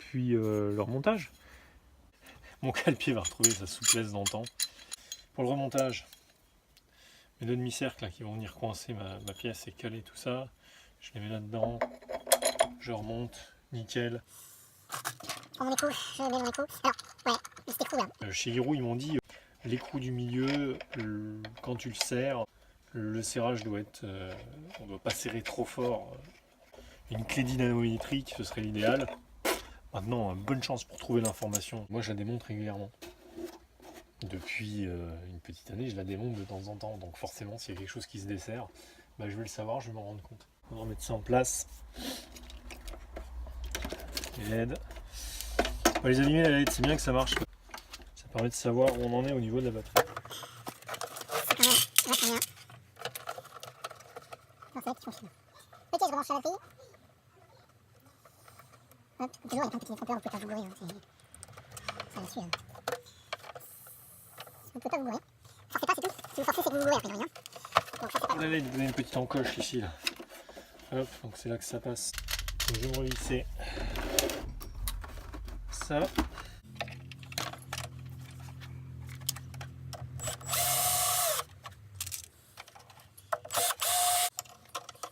puis leur montage. Mon cale-pied va retrouver sa souplesse d'antan. Pour le remontage, mes deux demi-cercles là, qui vont venir coincer ma pièce et caler tout ça, je les mets là-dedans, je remonte, nickel. Pour mon écrou, je mets mon écrou. Alors, ouais, cet écrou là. Chez Hiro, ils m'ont dit, l'écrou du milieu, quand tu le serres, le serrage doit être, on ne doit pas serrer trop fort. Une clé dynamométrique, ce serait l'idéal. Maintenant, bonne chance pour trouver l'information. Moi, je la démonte régulièrement. Depuis une petite année, je la démonte de temps en temps. Donc forcément, s'il y a quelque chose qui se dessert, bah, je vais le savoir, je vais m'en rendre compte. On va remettre ça en place. LED. On va les allumer la LED, c'est bien que ça marche. Ça permet de savoir où on en est au niveau de la batterie. C'est quand même vachement bien. Non, c'est vrai que tu fonctionnes. Ok, je branche la batterie. Hop, toujours il y a plein de petits détrempeurs, on peut pas vous gourer. Ça va suivre. On peut pas vous gourer. Forcez pas, c'est tout. Si vous forcez, c'est que vous vous gourez après, rien. Donc ça, c'est pas Là, il donne une petite encoche ici. Là. Hop, donc c'est là que ça passe. Donc, je vais me relisser ça.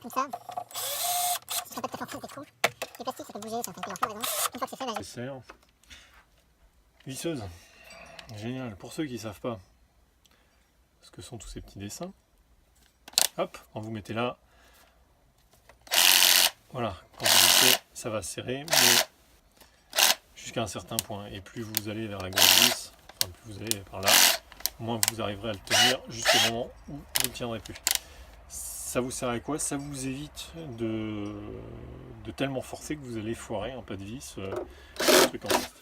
comme ça. Si je répète pas forcément tes trous. Les plastiques, ça peut bouger, ça fait plusieurs fois, par exemple. Une fois que c'est fait, là, Serre. Visseuse. Génial. Pour ceux qui ne savent pas ce que sont tous ces petits dessins, hop, quand vous mettez là, voilà, quand vous vissez, ça va serrer, mais jusqu'à un certain point. Et plus vous allez vers la grosse vis, enfin plus vous allez par là, moins vous arriverez à le tenir jusqu'au moment où vous ne le tiendrez plus. Ça vous sert à quoi? Ça vous évite de tellement forcer que vous allez foirer un pas de vis, un truc en plastique.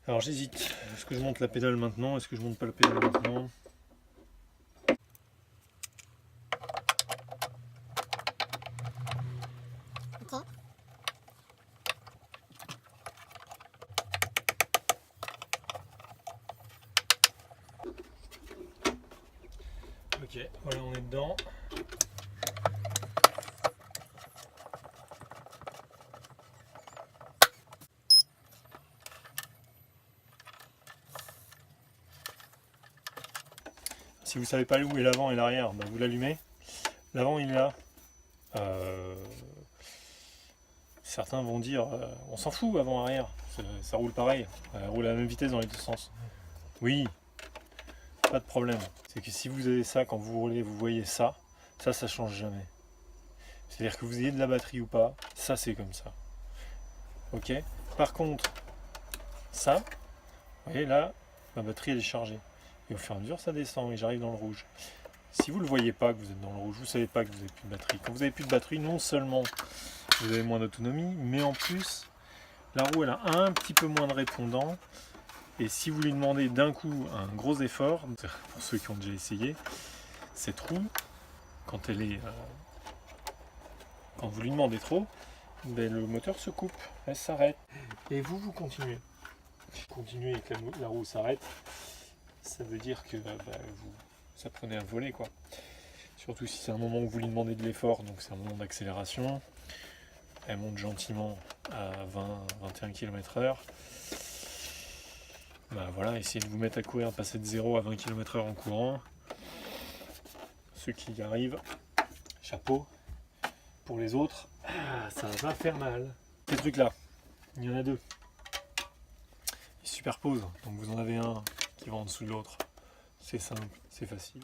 Alors j'hésite, est-ce que je monte la pédale maintenant? Est-ce que je monte pas la pédale maintenant? ok. Ok, voilà, on est dedans. Si vous ne savez pas où est l'avant et l'arrière, bah vous l'allumez. L'avant il est là. Certains vont dire on s'en fout avant-arrière, ça roule pareil, ça roule à la même vitesse dans les deux sens. Oui, pas de problème. C'est que si vous avez ça, quand vous roulez, vous voyez ça, ça change jamais. C'est-à-dire que vous ayez de la batterie ou pas, ça c'est comme ça. Ok. Par contre, ça, vous voyez là, ma batterie elle est chargée. Et au fur et à mesure ça descend et j'arrive dans le rouge. Si vous ne le voyez pas que vous êtes dans le rouge, vous ne savez pas que vous n'avez plus de batterie. Quand vous n'avez plus de batterie, non seulement vous avez moins d'autonomie, mais en plus, la roue elle a un petit peu moins de répondant. Et si vous lui demandez d'un coup un gros effort, pour ceux qui ont déjà essayé, cette roue, quand vous lui demandez trop, ben le moteur se coupe, elle s'arrête. Et vous continuez. Continuez et que la roue s'arrête, ça veut dire que ça prenait un volet quoi. Surtout si c'est un moment où vous lui demandez de l'effort, donc c'est un moment d'accélération. Elle monte gentiment à 20-21 km/h. Bah voilà, essayez de vous mettre à courir, passer de 0 à 20 km/h en courant. Ceux qui y arrivent, chapeau. Pour les autres, ça va faire mal. Ces trucs là, il y en a deux. Ils se superposent, donc vous en avez un qui va en dessous de l'autre. C'est simple, c'est facile.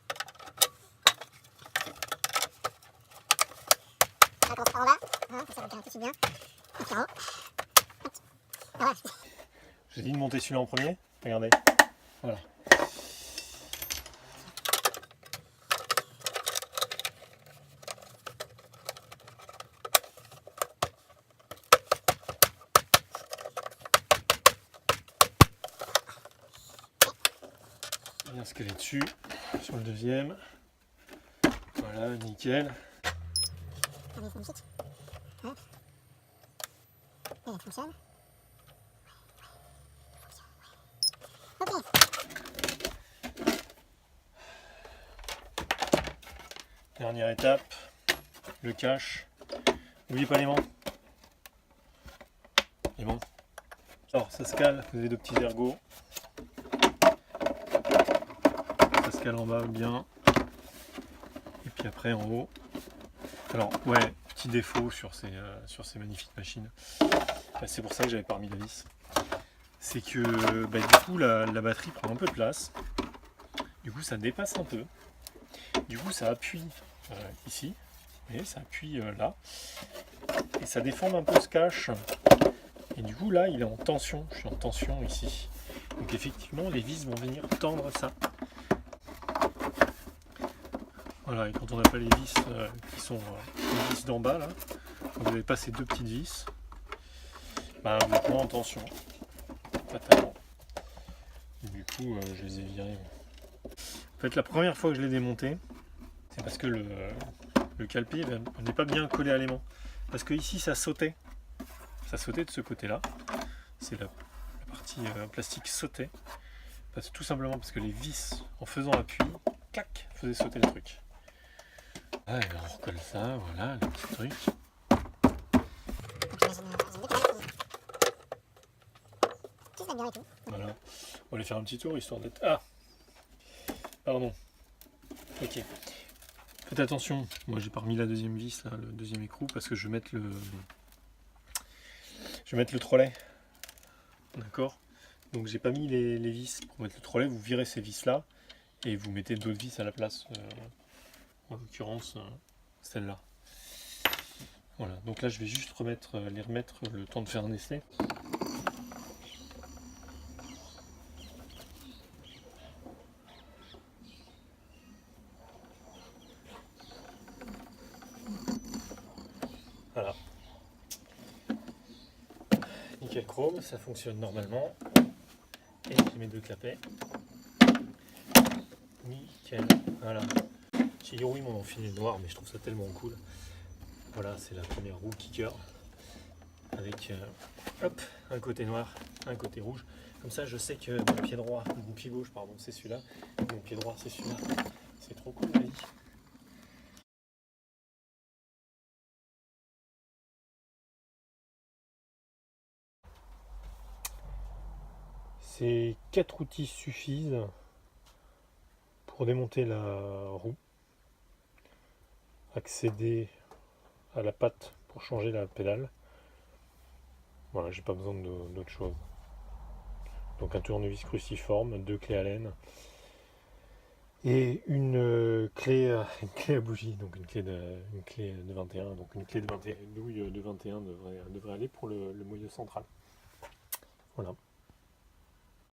On commence par en bas, hein, ça vous garantit bien. Et par en haut. Voilà. J'ai dit de monter celui-là en premier, regardez. Voilà. Bien scaler dessus, sur le deuxième. Voilà, nickel. Allez, c'est magnifique. Hop. Et elle fonctionne. Ok. Dernière étape, le cache. N'oubliez pas les mains. Les mains. Alors ça se cale, vous avez deux petits ergots. Ça se cale en bas bien. Et puis après en haut. Alors ouais, petit défaut sur ces magnifiques machines. C'est pour ça que j'avais pas remis la vis. C'est que du coup la batterie prend un peu de place. Du coup ça dépasse un peu. Du coup ça appuie ici. Vous voyez, ça appuie là. Et ça déforme un peu ce cache. Et du coup là il est en tension. Je suis en tension ici. Donc effectivement les vis vont venir tendre ça. Voilà, et quand on n'a pas les vis qui sont les vis d'en bas là, vous avez pas ces deux petites vis, vous êtes moins en tension. Fatalement. Du coup je les ai virées. En fait la première fois que je l'ai démonté, c'est parce que le calpier n'est pas bien collé à l'aimant. Parce que ici ça sautait. Ça sautait de ce côté-là. C'est la partie plastique sautait. Tout simplement parce que les vis, en faisant appui, clac, faisaient sauter le truc. Ah, et on recolle ça, voilà, le petit truc. Voilà. On va aller faire un petit tour histoire d'être. Ah, pardon. Ok. Faites attention. Moi, j'ai pas remis la deuxième vis, là, le deuxième écrou, parce que je vais mettre le trolley. D'accord. Donc, j'ai pas mis les vis pour mettre le trolley. Vous virez ces vis là et vous mettez d'autres vis à la place. En l'occurrence, celle-là. Voilà. Donc là, je vais juste les remettre le temps de faire un essai. Voilà. Nickel chrome, ça fonctionne normalement. Et je mets deux clapets. Nickel. Voilà. Chihiro, ils m'en ont filé noir, mais je trouve ça tellement cool. Voilà, c'est la première roue kicker. Avec hop, un côté noir, un côté rouge. Comme ça, je sais que mon pied droit, mon pied gauche, pardon, c'est celui-là. Mon pied droit, c'est celui-là. C'est trop cool, la vie. Ces 4 outils suffisent pour démonter la roue, accéder à la patte pour changer la pédale. Voilà, j'ai pas besoin d'autre chose. Donc un tournevis cruciforme, 2 clés Allen et une clé à bougie, donc une clé de 21, donc une clé de 21, une douille de 21 devrait aller pour le moyeu central. Voilà.